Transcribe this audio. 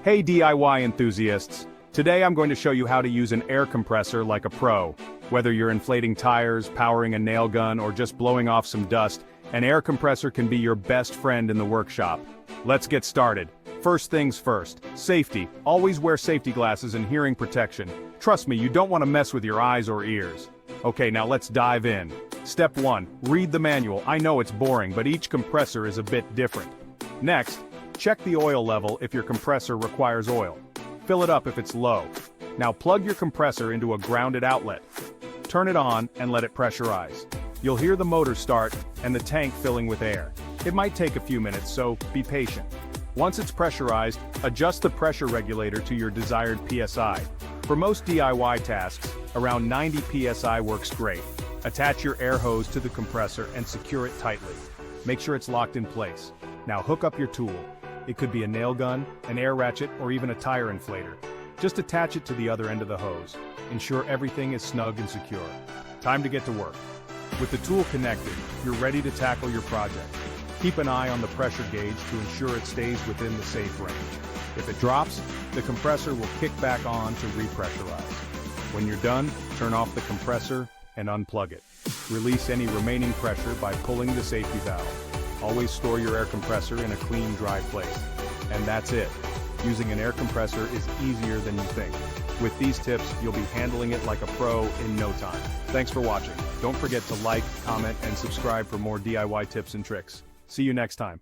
Hey DIY enthusiasts! Today I'm going to show you how to use an air compressor like a pro. Whether you're inflating tires, powering a nail gun, or just blowing off some dust, an air compressor can be your best friend in the workshop. Let's get started. First things first, safety. Always wear safety glasses and hearing protection. Trust me, you don't want to mess with your eyes or ears. Okay, now let's dive in. Step 1. Read the manual. I know it's boring, but each compressor is a bit different. Next, check the oil level if your compressor requires oil. Fill it up if it's low. Now plug your compressor into a grounded outlet. Turn it on and let it pressurize. You'll hear the motor start and the tank filling with air. It might take a few minutes, so be patient. Once it's pressurized, adjust the pressure regulator to your desired PSI. For most DIY tasks, around 90 PSI works great. Attach your air hose to the compressor and secure it tightly. Make sure it's locked in place. Now hook up your tool. It could be a nail gun, an air ratchet, or even a tire inflator. Just attach it to the other end of the hose. Ensure everything is snug and secure. Time to get to work. With the tool connected, you're ready to tackle your project. Keep an eye on the pressure gauge to ensure it stays within the safe range. If it drops, the compressor will kick back on to repressurize. When you're done, turn off the compressor and unplug it. Release any remaining pressure by pulling the safety valve. Always store your air compressor in a clean, dry place. And that's it. Using an air compressor is easier than you think. With these tips, you'll be handling it like a pro in no time. Thanks for watching. Don't forget to like, comment, and subscribe for more DIY tips and tricks. See you next time.